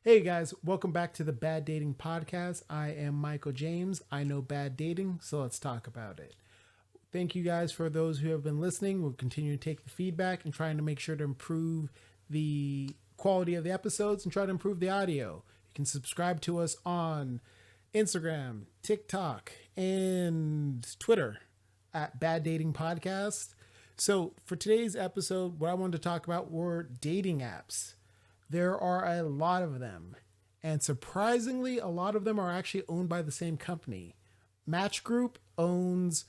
Hey guys, welcome back to the Bad Dating Podcast. I am Michael James. I know bad dating, so let's talk about it. Thank you guys for those who have been listening. We'll continue to take the feedback and trying to make sure to improve the quality of the episodes and try to improve the audio. You can subscribe to us on Instagram, TikTok, and Twitter at Bad Dating Podcast. So for today's episode, what I wanted to talk about were dating apps. There are a lot of them. And surprisingly, a lot of them are actually owned by the same company. Match Group owns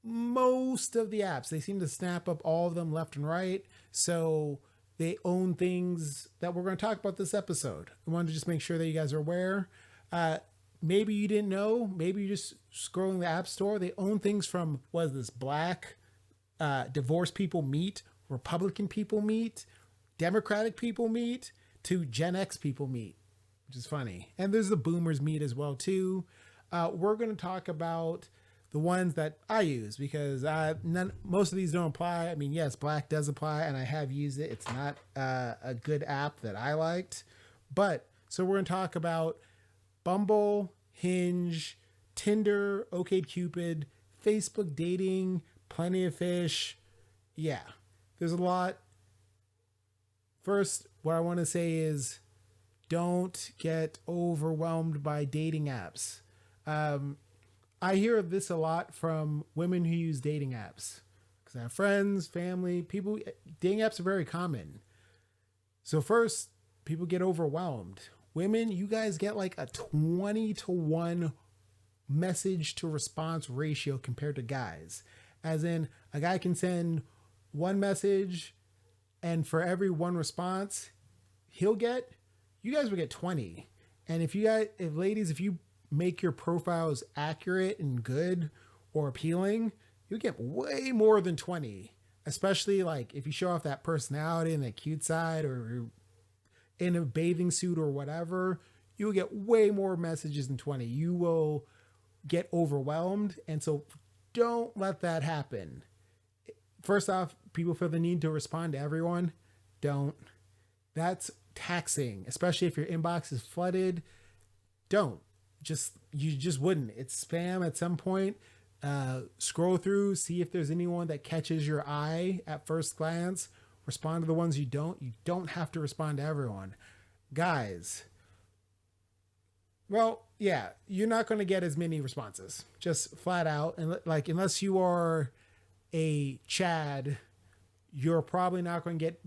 most of the apps. They seem to snap up all of them left and right. So they own things that we're going to talk about this episode. I wanted to just make sure that you guys are aware. Maybe you didn't know. Maybe you're just scrolling the App Store. They own things from, what is this, Black divorced people meet, Republican people meet, Democratic people meet, to Gen X people meet, which is funny. And there's the boomers meet as well too. We're going to talk about the ones that I use because most of these don't apply. I mean, yes, Black does apply and I have used it. It's not a good app that I liked. But so we're going to talk about Bumble, Hinge, Tinder, OkCupid, Facebook dating, Plenty of Fish. Yeah, there's a lot. First, what I want to say is don't get overwhelmed by dating apps. I hear of this a lot from women who use dating apps because I have friends, family, people. Dating apps are very common. So first, people get overwhelmed. Women, you guys get like a 20-1 message to response ratio compared to guys. As in, a guy can send one message and for every one response you guys will get 20. And if you make your profiles accurate and good or appealing, you'll get way more than 20. Especially like if you show off that personality and that cute side or in a bathing suit or whatever, you'll get way more messages than 20. You will get overwhelmed. And so don't let that happen. First off, people feel the need to respond to everyone. Don't. That's taxing, especially if your inbox is flooded. Don't. You just wouldn't. It's spam at some point. Scroll through, see if there's anyone that catches your eye at first glance. Respond to the ones you don't. You don't have to respond to everyone. Guys, well, yeah, you're not going to get as many responses. Just flat out. And like, unless you are a Chad, you're probably not going to get,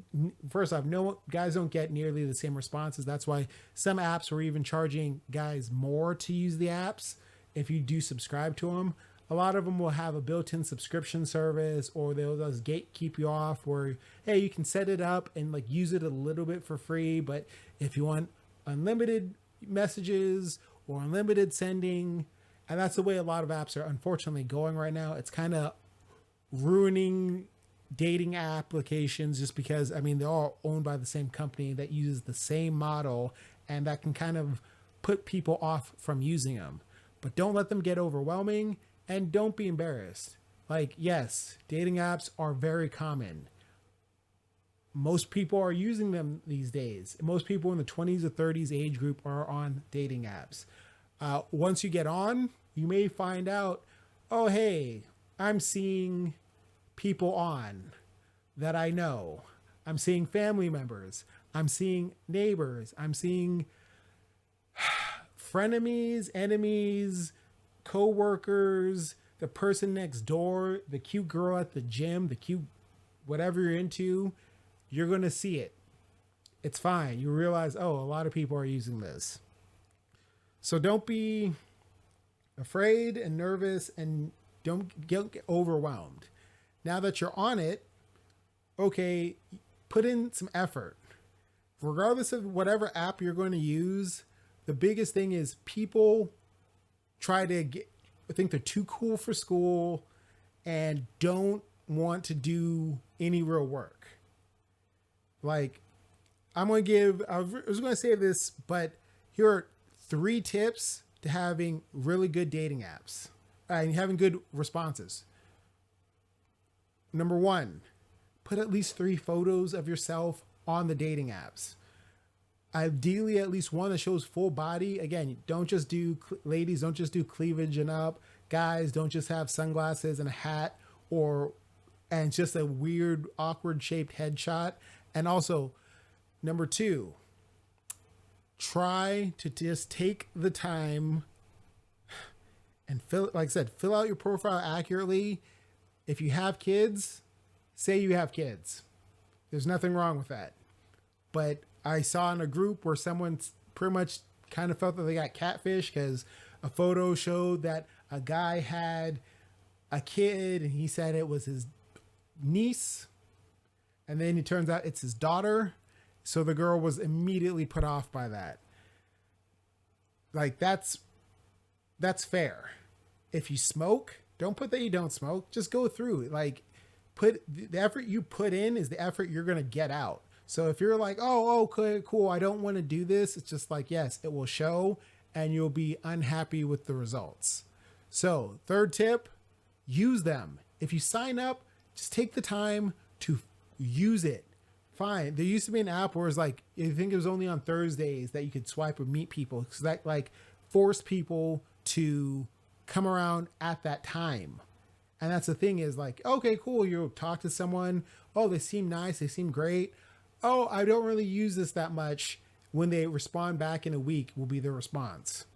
first off, no guys don't get nearly the same responses. That's why some apps are even charging guys more to use the apps if you do subscribe to them. A lot of them will have a built-in subscription service, or they'll just gatekeep you off where, hey, you can set it up and like use it a little bit for free. But if you want unlimited messages or unlimited sending, and that's the way a lot of apps are unfortunately going right now. It's kind of ruining dating applications just because, I mean, they're all owned by the same company that uses the same model, and that can kind of put people off from using them. But don't let them get overwhelming, and don't be embarrassed. Like, yes, dating apps are very common. Most people are using them these days. Most people in the 20s or 30s age group are on dating apps. Once you get on, you may find out, oh, hey, I'm seeing people on that I know. I'm seeing family members. I'm seeing neighbors. I'm seeing frenemies, enemies, co-workers, the person next door, the cute girl at the gym, the cute whatever you're into. You're going to see it. It's fine. You realize, oh, a lot of people are using this. So don't be afraid and nervous, and don't get overwhelmed. Now that you're on it, okay, put in some effort. Regardless of whatever app you're going to use, the biggest thing is people think they're too cool for school and don't want to do any real work. Like, I was going to say this, but here are 3 tips to having really good dating apps and having good responses. Number 1, put at least 3 photos of yourself on the dating apps. Ideally, at least one that shows full body. Again, don't just do, ladies, don't just do cleavage and up. Guys, don't just have sunglasses and a hat or, and just a weird, awkward shaped headshot. And also, number two, try to just take the time and fill, like I said, fill out your profile accurately. If you have kids, say you have kids. There's nothing wrong with that. But I saw in a group where someone pretty much kind of felt that they got catfish because a photo showed that a guy had a kid and he said it was his niece. And then it turns out it's his daughter. So the girl was immediately put off by that. Like that's fair. If you smoke, don't put that you don't smoke. Just go through. Like, put the effort you put in is the effort you're going to get out. So if you're like, oh, okay, cool, I don't want to do this. It's just like, yes, it will show and you'll be unhappy with the results. So third tip, use them. If you sign up, just take the time to use it. Fine. There used to be an app where it's like, I think it was only on Thursdays that you could swipe or meet people. Because that like forced people to come around at that time. And that's the thing is like, okay, cool. You'll talk to someone. Oh, they seem nice. They seem great. Oh, I don't really use this that much. When they respond back in a week will be the response.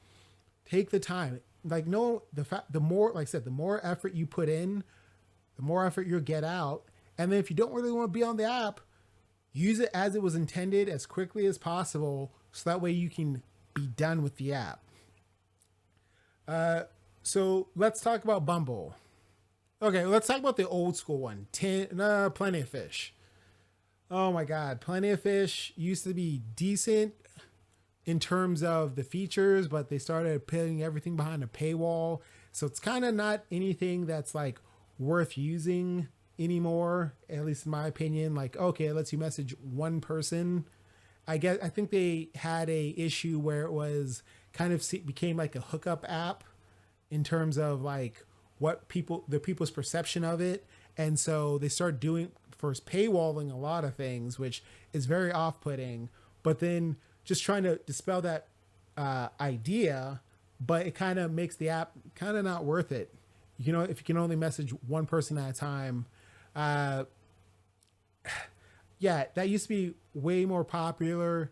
Take the time. Like, no, the more, like I said, the more effort you put in, the more effort you'll get out. And then if you don't really want to be on the app, use it as it was intended as quickly as possible. So that way you can be done with the app. So let's talk about Bumble. Okay, let's talk about the old school one. Plenty of Fish. Oh my God. Plenty of Fish used to be decent in terms of the features, but they started putting everything behind a paywall. So it's kind of not anything that's like worth using anymore, at least in my opinion. Like, okay, it lets you message one person. I think they had a issue where it was kind of became like a hookup app in terms of like what people's perception of it. And so they started doing first paywalling a lot of things, which is very off-putting, but then just trying to dispel that idea, but it kind of makes the app kind of not worth it. You know, if you can only message one person at a time. Yeah, that used to be way more popular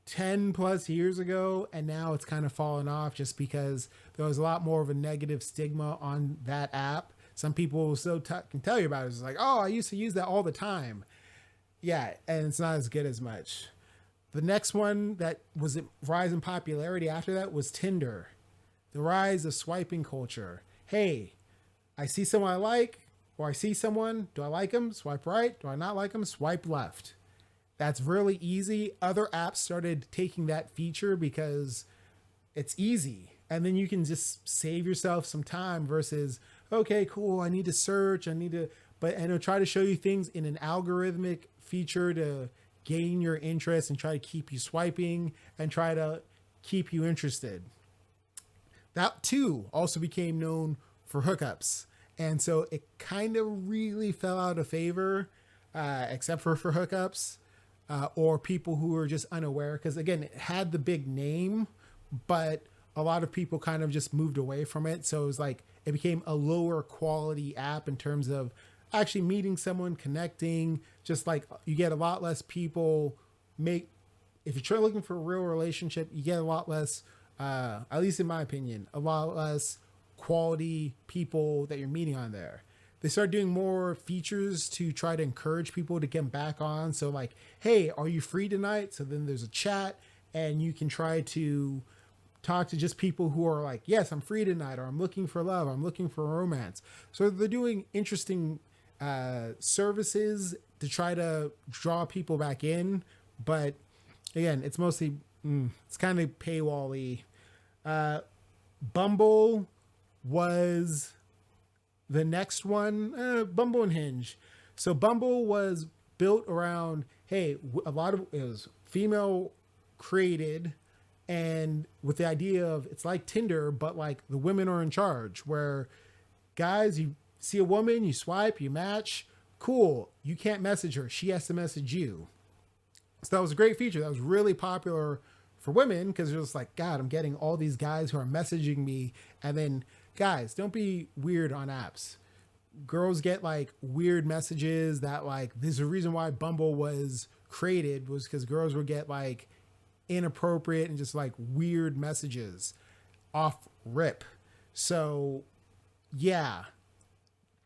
10 plus years ago, and now it's kind of fallen off just because there was a lot more of a negative stigma on that app. Some people still can tell you about it. It's like, oh, I used to use that all the time. Yeah, and it's not as good as much. The next one that was rise in popularity after that was Tinder. The rise of swiping culture. Hey, I see someone I like, or I see someone, do I like them? Swipe right. Do I not like them? Swipe left. That's really easy. Other apps started taking that feature because it's easy. And then you can just save yourself some time versus, okay, cool, I need to search. And it'll try to show you things in an algorithmic feature to gain your interest and try to keep you swiping and try to keep you interested. That too also became known for hookups. And so it kind of really fell out of favor, except for hookups. Or people who are just unaware, because again, it had the big name, but a lot of people kind of just moved away from it. So it was like, it became a lower quality app in terms of actually meeting someone, connecting, just like you get a lot less people if you're looking for a real relationship, you get a lot less, at least in my opinion, a lot less quality people that you're meeting on there. They started doing more features to try to encourage people to get back on. So like, hey, are you free tonight? So then there's a chat and you can try to talk to just people who are like, yes, I'm free tonight, or I'm looking for love, I'm looking for romance. So they're doing interesting services to try to draw people back in. But again, it's mostly, it's kind of paywall-y. Bumble was the next one, Bumble and Hinge. So Bumble was built around, hey, it was female created, and with the idea of it's like Tinder, but like the women are in charge, where guys, you see a woman, you swipe, you match, cool. You can't message her. She has to message you. So that was a great feature. That was really popular for women because it was like, God, I'm getting all these guys who are messaging me. And then, guys, don't be weird on apps. Girls get like weird messages that like, there's a reason why Bumble was created was because girls would get like inappropriate and just like weird messages off rip. So yeah,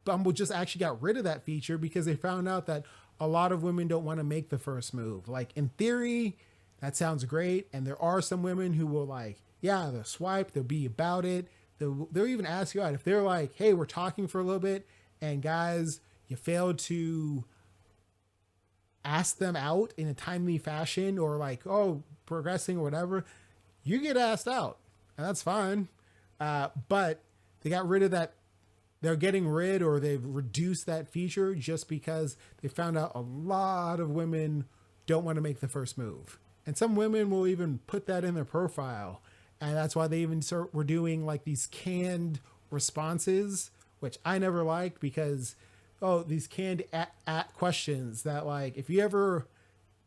Bumble just actually got rid of that feature because they found out that a lot of women don't want to make the first move. Like in theory, that sounds great. And there are some women who will like, yeah, they'll swipe, they'll be about it. They'll even ask you out. If they're like, hey, we're talking for a little bit and guys, you failed to ask them out in a timely fashion or like, oh, progressing or whatever, you get asked out and that's fine. But they got rid of that. They're getting rid or they've reduced that feature just because they found out a lot of women don't want to make the first move. And some women will even put that in their profile. And that's why they even were doing like these canned responses, which I never liked because, oh, these canned at questions that like, if you ever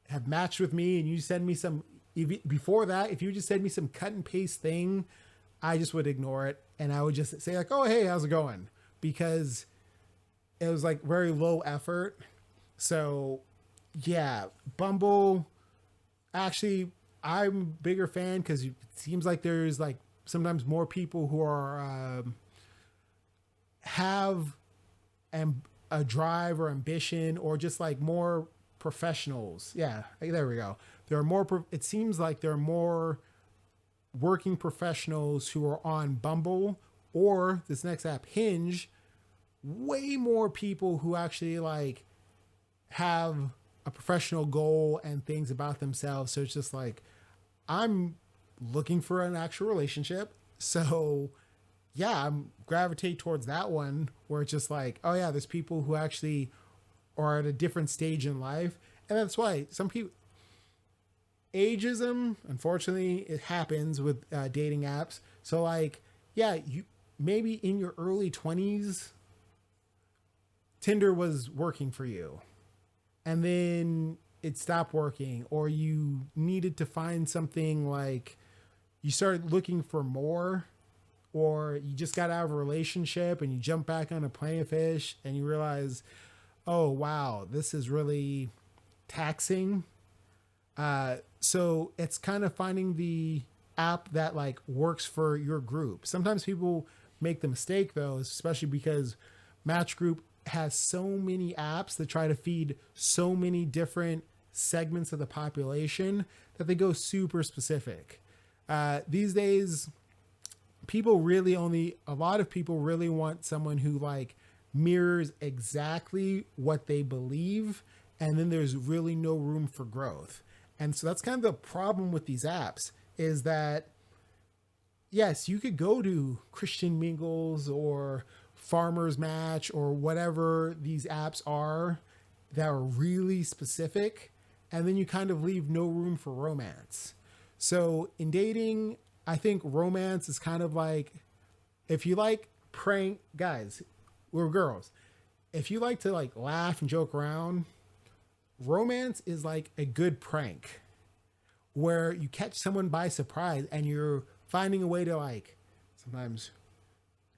have matched with me and you send me some, before that, if you just send me some cut and paste thing, I just would ignore it. And I would just say like, oh, hey, how's it going? Because it was like very low effort. So yeah, Bumble, actually, I'm a bigger fan because it seems like there's like sometimes more people who are have a drive or ambition or just like more professionals. Yeah, there we go. There are more, it seems like there are more working professionals who are on Bumble or this next app, Hinge, way more people who actually like have a professional goal and things about themselves. So it's just like, I'm looking for an actual relationship. So yeah, I'm gravitate towards that one where it's just like, oh yeah, there's people who actually are at a different stage in life. And that's why some people, ageism, unfortunately, it happens with dating apps. So like, yeah, you maybe in your early 20s, Tinder was working for you and then it stopped working, or you needed to find something like you started looking for more, or you just got out of a relationship and you jump back on a plane of fish and you realize, oh, wow, this is really taxing. So it's kind of finding the app that like works for your group. Sometimes people make the mistake though, especially because Match Group has so many apps that try to feed so many different segments of the population that they go super specific. These days, a lot of people really want someone who like mirrors exactly what they believe. And then there's really no room for growth. And so that's kind of the problem with these apps is that, yes, you could go to Christian Mingles or Farmer's Match or whatever these apps are that are really specific, and then you kind of leave no room for romance. So in dating, I think romance is kind of like, if you like prank guys or girls, if you like to like laugh and joke around, romance is like a good prank where you catch someone by surprise and you're finding a way to like sometimes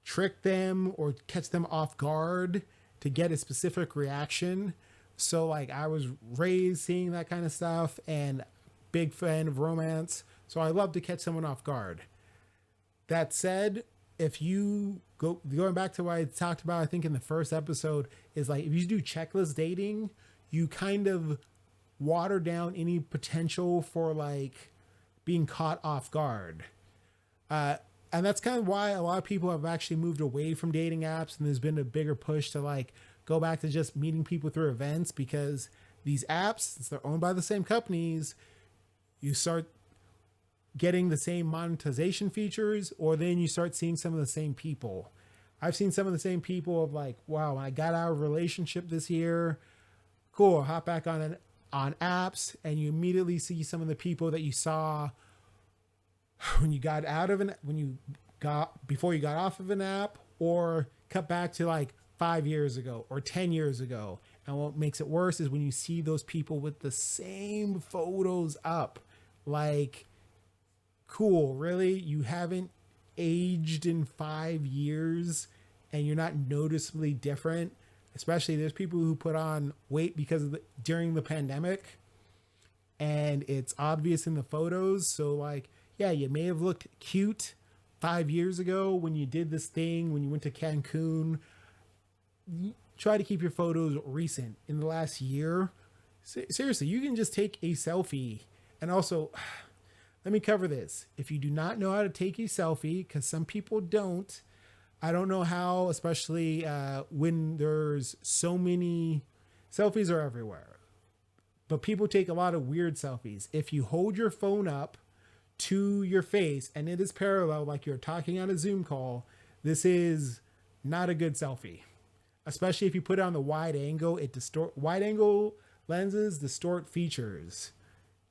trick them or catch them off guard to get a specific reaction. So like I was raised seeing that kind of stuff and big fan of romance. So I love to catch someone off guard. That said, if you going back to what I talked about, I think in the first episode, is like if you do checklist dating, you kind of water down any potential for like being caught off guard. And that's kind of why a lot of people have actually moved away from dating apps. And there's been a bigger push to like go back to just meeting people through events, because these apps, since they're owned by the same companies, you start getting the same monetization features, or then you start seeing some of the same people. I've seen some of the same people of like, wow, I got out of a relationship this year. Cool. Hop back on apps, and you immediately see some of the people that you saw when you got before you got off of an app, or cut back to like 5 years ago or 10 years ago. And what makes it worse is when you see those people with the same photos up. Like, cool, really? You haven't aged in 5 years and you're not noticeably different? Especially there's people who put on weight because of during the pandemic, and it's obvious in the photos. So like, yeah, you may have looked cute 5 years ago when you did this thing, when you went to Cancun. Try to keep your photos recent in the last year. Seriously, you can just take a selfie. And also, let me cover this. If you do not know how to take a selfie, because some people don't, I don't know how, especially when there's so many selfies are everywhere. But people take a lot of weird selfies. If you hold your phone up to your face and it is parallel, like you're talking on a Zoom call, this is not a good selfie. Especially if you put it on the wide angle, wide angle lenses distort features.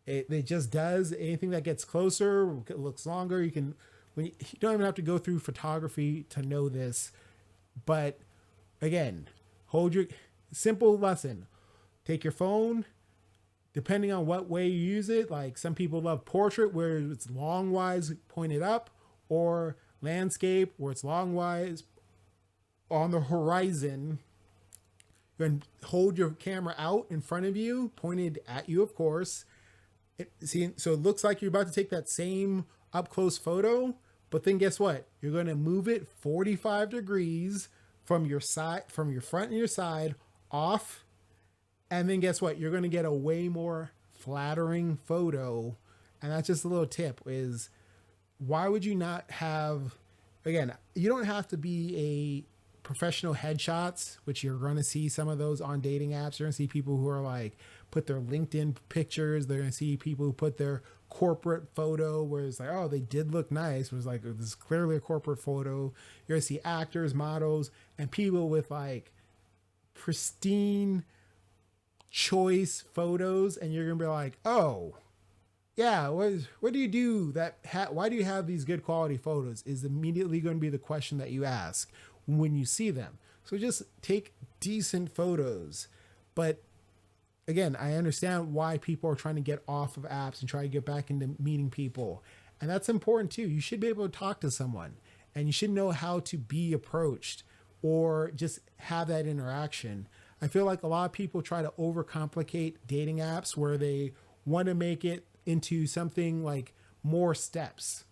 It just does. Anything that gets closer looks longer. You don't even have to go through photography to know this. But again, simple lesson. Take your phone, depending on what way you use it. Like some people love portrait where it's long wise pointed up, or landscape where it's long wise on the horizon. And hold your camera out in front of you, pointed at you, of course. So it looks like you're about to take that same up close photo, but then guess what? You're going to move it 45 degrees from your side, from your front and your side off. And then guess what? You're going to get a way more flattering photo. And that's just a little tip is, why would you not have, again, you don't have to be a professional headshots, which you're going to see some of those on dating apps. You're going to see people who are like, put their LinkedIn pictures. They're going to see people who put their corporate photo where it's like, oh, they did look nice. It was like, this is clearly a corporate photo. You're going to see actors, models, and people with like pristine choice photos. And you're going to be like, oh, yeah, what do you do why do you have these good quality photos is immediately going to be the question that you ask when you see them. So just take decent photos. But again, I understand why people are trying to get off of apps and try to get back into meeting people. And that's important too. You should be able to talk to someone, and you should know how to be approached or just have that interaction. I feel like a lot of people try to overcomplicate dating apps where they want to make it into something like more steps.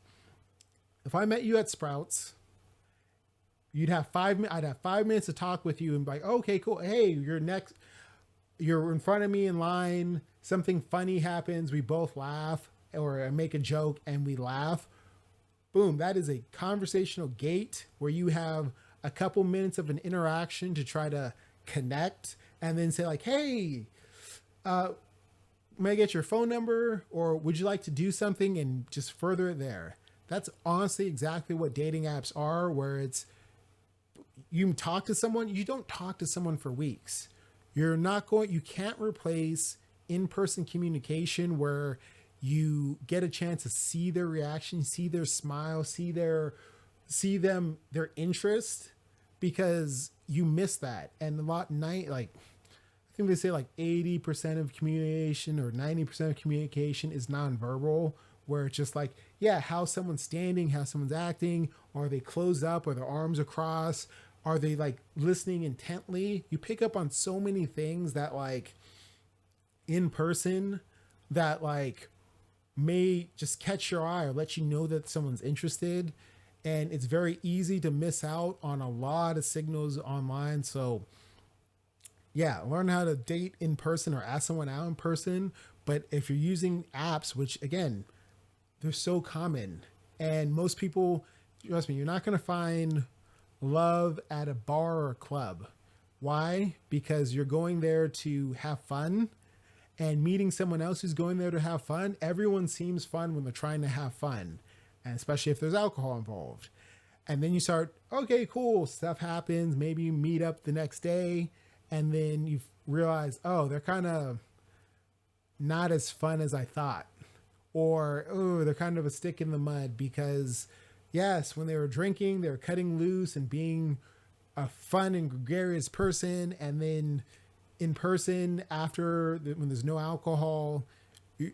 If I met you at Sprouts, I'd have 5 minutes to talk with you and be like, okay, cool. Hey, you're in front of me in line. Something funny happens. We both laugh, or I make a joke and we laugh. Boom. That is a conversational gate where you have a couple minutes of an interaction to try to connect, and then say like, hey, may I get your phone number, or would you like to do something, and just further it there. That's honestly exactly what dating apps are, where it's, you talk to someone, you don't talk to someone for weeks. You can't replace in-person communication where you get a chance to see their reaction, see their smile, see their interest, because you miss that. And I think they say like 80% of communication or 90% of communication is nonverbal, where it's just like, yeah, how someone's standing, how someone's acting, are they closed up, are their arms across, are they like listening intently? You pick up on so many things that like in person that like may just catch your eye or let you know that someone's interested. And it's very easy to miss out on a lot of signals online. So yeah, learn how to date in person or ask someone out in person. But if you're using apps, which again, they're so common, and most people, trust me, you're not going to find love at a bar or a club. Why? Because you're going there to have fun, and meeting someone else who's going there to have fun. Everyone seems fun when they're trying to have fun, and especially if there's alcohol involved. And then you start, okay, cool, stuff happens. Maybe you meet up the next day, and then you realize, oh, they're kind of not as fun as I thought. Or, oh, they're kind of a stick in the mud because, yes, when they were drinking, they were cutting loose and being a fun and gregarious person. And then in person when there's no alcohol,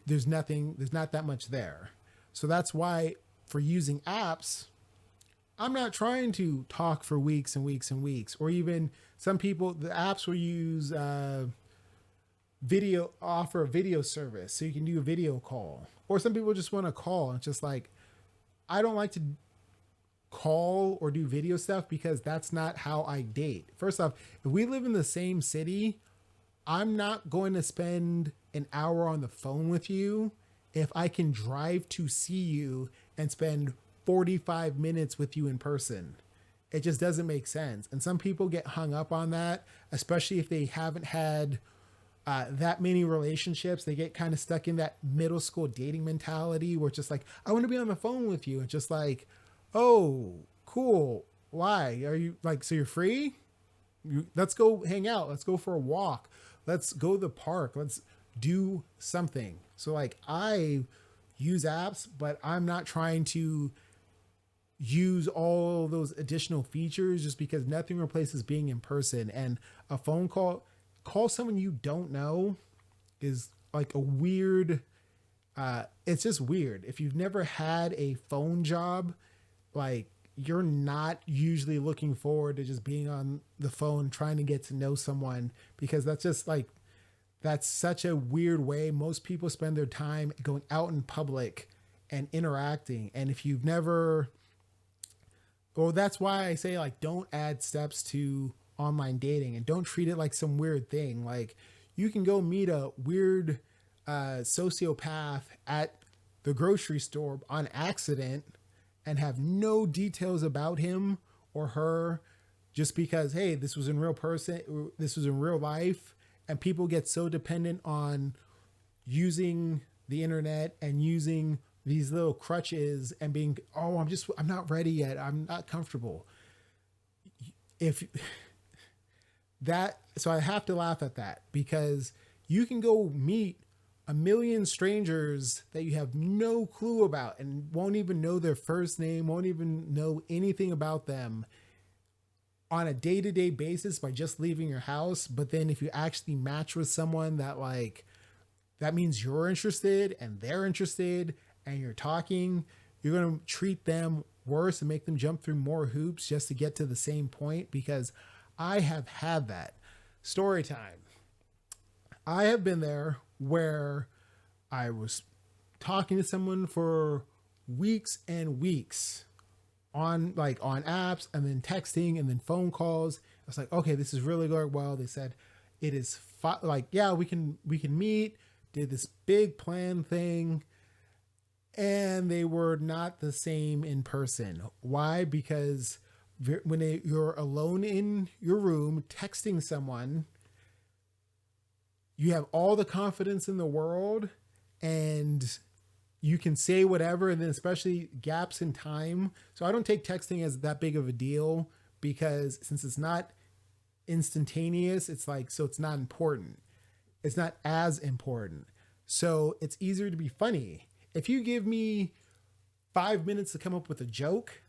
there's not that much there. So that's why for using apps, I'm not trying to talk for weeks and weeks and weeks, or even some people, the apps will use offer a video service. So you can do a video call, or some people just want to call. It's just like, I don't like to call or do video stuff because that's not how I date. First off, if we live in the same city, I'm not going to spend an hour on the phone with you if I can drive to see you and spend 45 minutes with you in person. It just doesn't make sense. And some people get hung up on that, especially if they haven't had that many relationships. They get kind of stuck in that middle school dating mentality where it's just like, I want to be on the phone with you. It's just like, oh, cool. Why? Are you like, so you're free? Let's go hang out. Let's go for a walk. Let's go to the park. Let's do something. So like, I use apps, but I'm not trying to use all those additional features just because nothing replaces being in person. And a phone call someone you don't know is like a weird, it's just weird. If you've never had a phone job, like you're not usually looking forward to just being on the phone trying to get to know someone, because that's just like, that's such a weird way most people spend their time going out in public and interacting. And if you've never, well, that's why I say like, don't add steps to online dating and don't treat it like some weird thing. Like you can go meet a weird sociopath at the grocery store on accident and have no details about him or her, just because, hey, this was in real life. And people get so dependent on using the internet and using these little crutches and being, oh, I'm not ready yet. I'm not comfortable. So I have to laugh at that, because you can go meet a million strangers that you have no clue about and won't even know their first name, won't even know anything about them on a day-to-day basis by just leaving your house. But then if you actually match with someone that means you're interested and they're interested and you're talking, you're going to treat them worse and make them jump through more hoops just to get to the same point. Because I have had that. Story time. I have been there where I was talking to someone for weeks and weeks on apps, and then texting, and then phone calls. I was like, okay, this is really going well. They said it is yeah, we can meet, did this big plan thing. And they were not the same in person. Why? Because when you're alone in your room texting someone, you have all the confidence in the world and you can say whatever. And then especially gaps in time. So I don't take texting as that big of a deal, because since it's not instantaneous, it's like, so it's not important. It's not as important. So it's easier to be funny. If you give me 5 minutes to come up with a joke,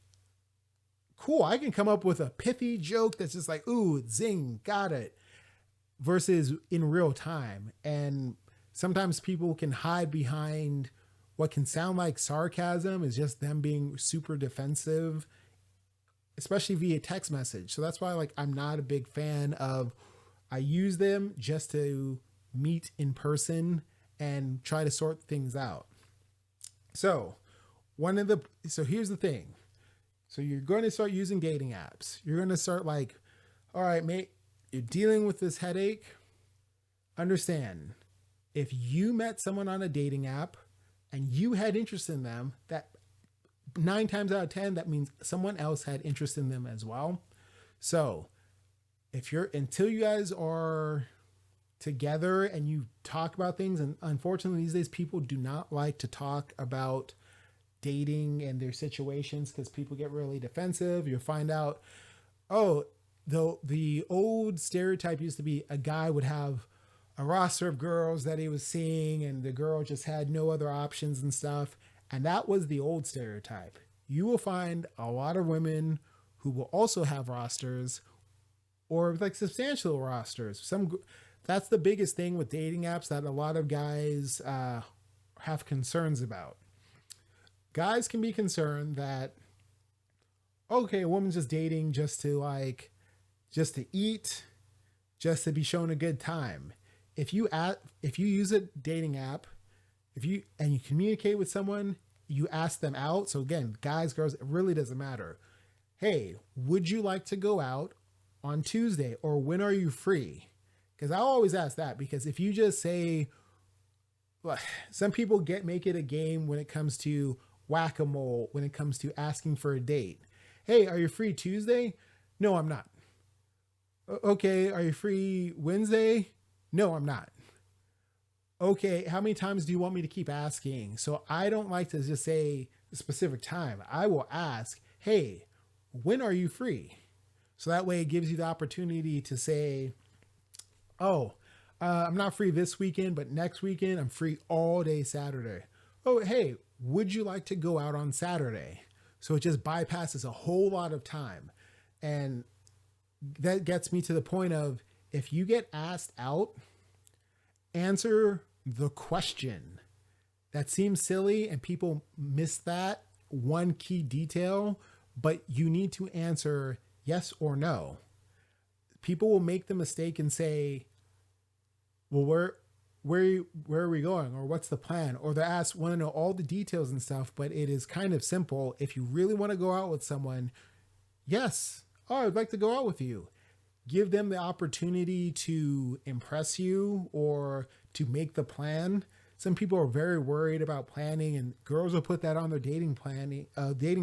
cool, I can come up with a pithy joke that's just like, ooh, zing, got it. Versus in real time. And sometimes people can hide behind what can sound like sarcasm is just them being super defensive, especially via text message. So that's why I'm not a big fan of, I use them just to meet in person and try to sort things out. So here's the thing. So you're going to start using dating apps. You're going to start like, all right, mate, you're dealing with this headache. Understand, if you met someone on a dating app and you had interest in them, that 9 times out of 10, that means someone else had interest in them as well. So until you guys are together and you talk about things, and unfortunately these days people do not like to talk about dating and their situations because people get really defensive. You'll find out, oh, the old stereotype used to be a guy would have a roster of girls that he was seeing and the girl just had no other options and stuff. And that was the old stereotype. You will find a lot of women who will also have rosters, or like substantial rosters. that's the biggest thing with dating apps that a lot of guys have concerns about. Guys can be concerned that, okay, a woman's just dating just to eat, just to be shown a good time. If you use a dating app, you communicate with someone, you ask them out. So again, guys, girls, it really doesn't matter. Hey, would you like to go out on Tuesday, or when are you free? Because I always ask that, because if you just say, some people make it a game when it comes to whack-a-mole, when it comes to asking for a date. Hey, are you free Tuesday? No, I'm not. Okay, are you free Wednesday? No, I'm not. Okay, how many times do you want me to keep asking? So I don't like to just say a specific time. I will ask, hey, when are you free? So that way it gives you the opportunity to say, oh, I'm not free this weekend, but next weekend I'm free all day Saturday. Oh, hey, would you like to go out on Saturday? So it just bypasses a whole lot of time. And that gets me to the point of, if you get asked out, answer the question. That seems silly and people miss that one key detail, but you need to answer yes or no. People will make the mistake and say, well, where are we going? Or what's the plan? Or they want to know all the details and stuff, but it is kind of simple. If you really want to go out with someone, yes, oh, I'd like to go out with you. Give them the opportunity to impress you or to make the plan. Some people are very worried about planning, and girls will put that on their dating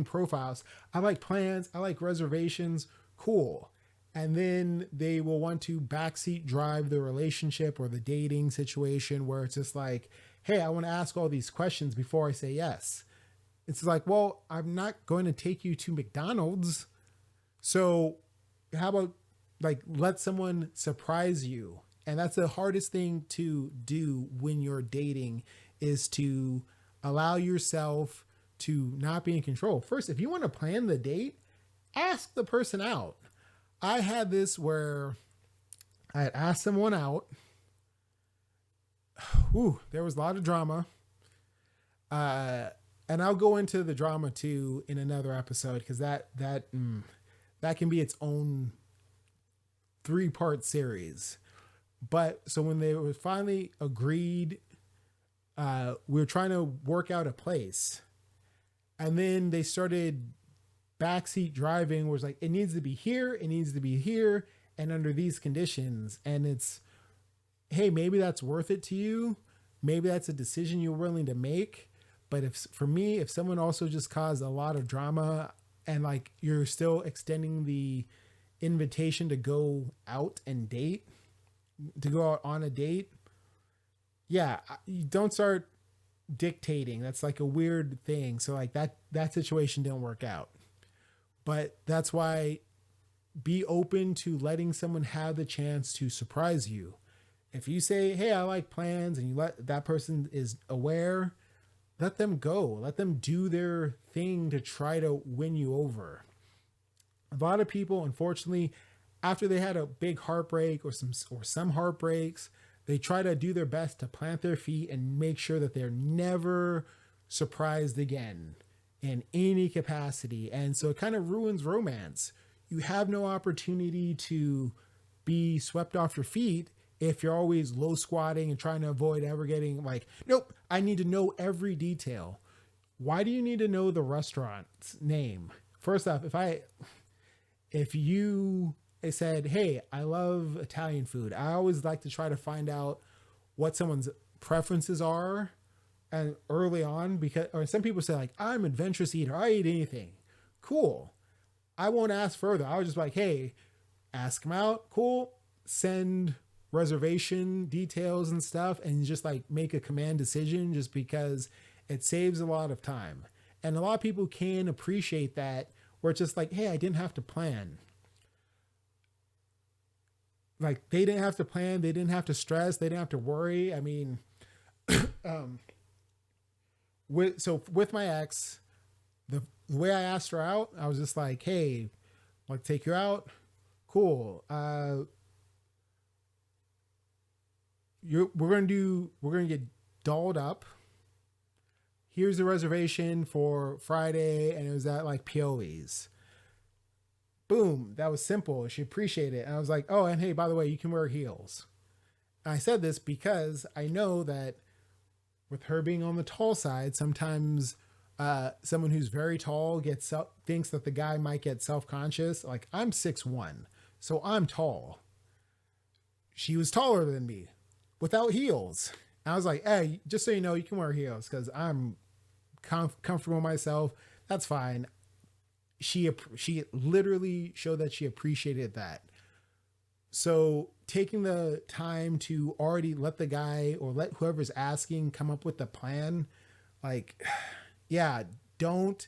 profiles. I like plans. I like reservations. Cool. And then they will want to backseat drive the relationship or the dating situation, where it's just like, hey, I want to ask all these questions before I say yes. It's like, well, I'm not going to take you to McDonald's. So how about let someone surprise you? And that's the hardest thing to do when you're dating, is to allow yourself to not be in control. First, if you want to plan the date, ask the person out. I had this where I had asked someone out. There was a lot of drama. And I'll go into the drama too in another episode, because that can be its own 3-part series. But so when they were finally agreed, we were trying to work out a place, and then they started backseat driving, was like, it needs to be here, and under these conditions. And it's, hey, maybe that's worth it to you. Maybe that's a decision you're willing to make. But if someone also just caused a lot of drama, and you're still extending the invitation to go out and date, to go out on a date, yeah, you don't start dictating. That's a weird thing. So that situation didn't work out. But that's why, be open to letting someone have the chance to surprise you. If you say, hey, I like plans, and you let that person is aware, let them go. Let them do their thing to try to win you over. A lot of people, unfortunately, after they had a big heartbreak or some heartbreaks, they try to do their best to plant their feet and make sure that they're never surprised again in any capacity. And so it kind of ruins romance. You have no opportunity to be swept off your feet if you're always low squatting and trying to avoid ever getting nope, I need to know every detail. Why do you need to know the restaurant's name? First off, if you said, hey, I love Italian food, I always like to try to find out what someone's preferences are, and early on, or some people say I'm an adventurous eater, I eat anything. Cool. I won't ask further. I was just hey, ask them out. Cool. Send reservation details and stuff, and just make a command decision, just because it saves a lot of time. And a lot of people can appreciate that, where it's just hey, I didn't have to plan. They didn't have to plan. They didn't have to stress. They didn't have to worry. I mean, with my ex, the way I asked her out, I was just hey, I'll take you out. Cool. we're gonna get dolled up. Here's the reservation for Friday, and it was at like Pioli's. Boom, that was simple. She appreciated it. And I was like, oh, and hey, by the way, you can wear heels. And I said this because I know that with her being on the tall side, sometimes someone who's very tall thinks that the guy might get self-conscious. Like, I'm 6'1", so I'm tall. She was taller than me without heels. And I was like, hey, just so you know, you can wear heels because I'm comfortable myself. That's fine. She literally showed that she appreciated that. So taking the time to already let the guy or let whoever's asking come up with the plan, like, yeah, don't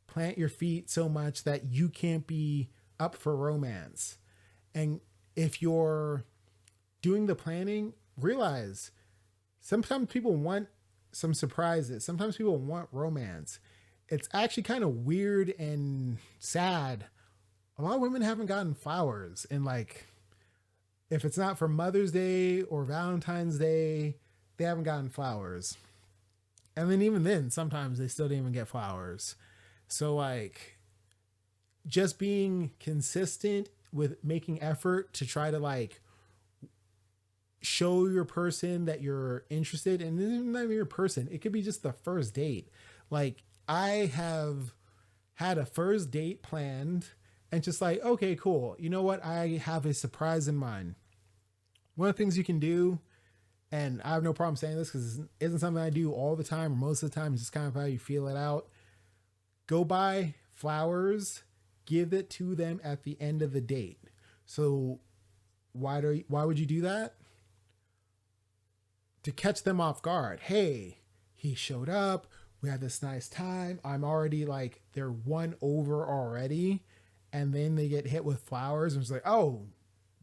plant your feet so much that you can't be up for romance. And if you're doing the planning, realize sometimes people want some surprises. Sometimes people want romance. It's actually kind of weird and sad. A lot of women haven't gotten flowers. And like, if it's not for Mother's Day or Valentine's Day, they haven't gotten flowers. And then even then, sometimes they still didn't even get flowers. So like, just being consistent with making effort to try to like show your person that you're interested, and then not even your person. It could be just the first date. Like, I have had a first date planned and just like, okay, cool. You know what? I have a surprise in mind. One of the things you can do, and I have no problem saying this because it isn't something I do all the time or most of the time. It's just kind of how you feel it out. Go buy flowers, give it to them at the end of the date. So why would you do that? To catch them off guard. Hey, he showed up. We had this nice time. I'm already like, they're won over already. And then they get hit with flowers. And it's like, oh,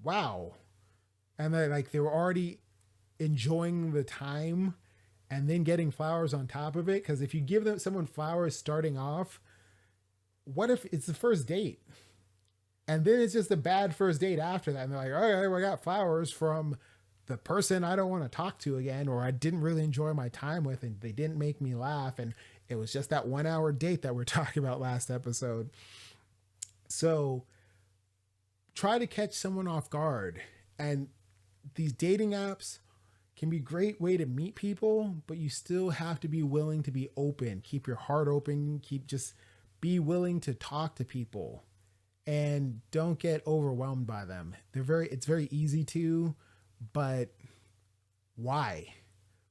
wow. And they were already enjoying the time and then getting flowers on top of it. Because if you give someone flowers starting off, what if it's the first date? And then it's just a bad first date after that. And they're like, all right, well, I got flowers from the person I don't want to talk to again, or I didn't really enjoy my time with, and they didn't make me laugh. And it was just that 1 hour date that we're talking about last episode. So try to catch someone off guard. And these dating apps can be a great way to meet people, but you still have to be willing to be open. Keep your heart open. Just be willing to talk to people and don't get overwhelmed by them. It's very easy to, but why?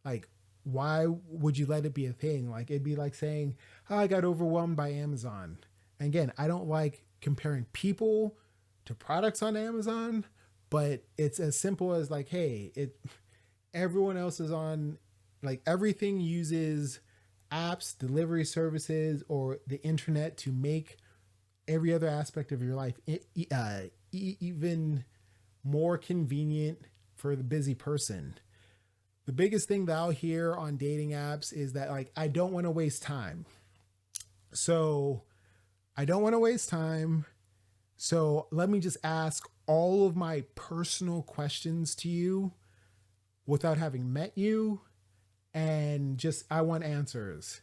Like, why would you let it be a thing? Like, it'd be like saying, oh, I got overwhelmed by Amazon. And again, I don't like comparing people to products on Amazon, but it's as simple as like, hey, everyone else is on, like, everything uses apps, delivery services, or the internet to make every other aspect of your life even more convenient for the busy person. The biggest thing that I'll hear on dating apps is that, like, I don't want to waste time. So I don't want to waste time. So let me just ask all of my personal questions to you without having met you. And just, I want answers.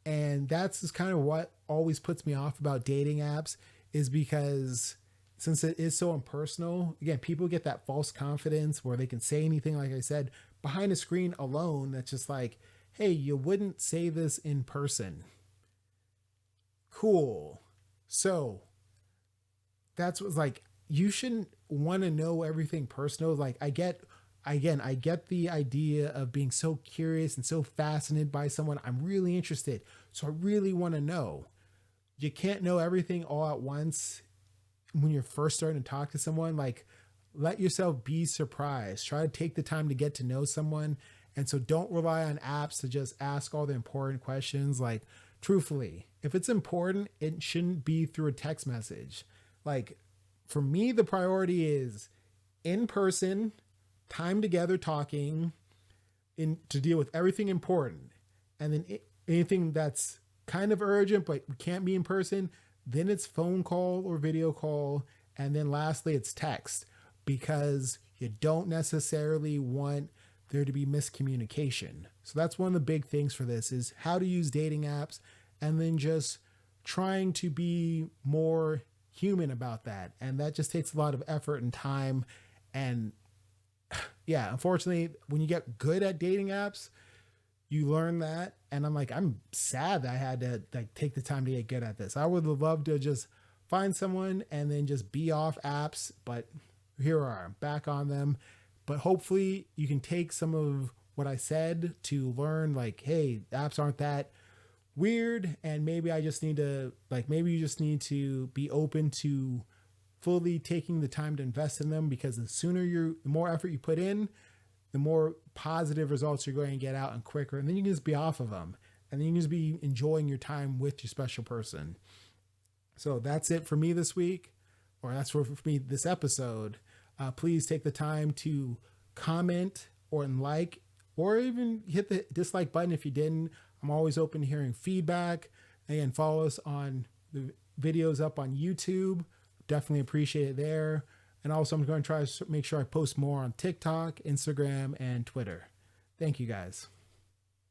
And that's just kind of what always puts me off about dating apps, is because since it is so impersonal, again, people get that false confidence where they can say anything, like I said, behind a screen alone. That's just like, hey, you wouldn't say this in person. Cool. So that's what's like, you shouldn't want to know everything personal. Like, I get the idea of being so curious and so fascinated by someone. I'm really interested. So I really want to know. You can't know everything all at once when you're first starting to talk to someone. Like, let yourself be surprised. Try to take the time to get to know someone. And so don't rely on apps to just ask all the important questions. Like, truthfully, if it's important, it shouldn't be through a text message. Like, for me, the priority is in person, time together talking, to deal with everything important. And then anything that's kind of urgent but can't be in person, then it's phone call or video call. And then lastly, it's text, because you don't necessarily want there to be miscommunication. So that's one of the big things for this is how to use dating apps, and then just trying to be more human about that. And that just takes a lot of effort and time. And yeah, unfortunately, when you get good at dating apps, you learn that. And I'm sad that I had to like take the time to get good at this. I would have loved to just find someone and then just be off apps, but here we are, I'm back on them. But hopefully you can take some of what I said to learn, like, hey, apps aren't that weird, and maybe I just need to, like, maybe you just need to be open to fully taking the time to invest in them, because the more effort you put in, the more positive results you're going to get out and quicker, and then you can just be off of them, and then you can just be enjoying your time with your special person. So that's it for me this week, or that's for me this episode. Please take the time to comment or like, or even hit the dislike button if you didn't. I'm always open to hearing feedback. Again, follow us on the videos up on YouTube. Definitely appreciate it there. And also I'm going to try to make sure I post more on TikTok, Instagram, and Twitter. Thank you guys.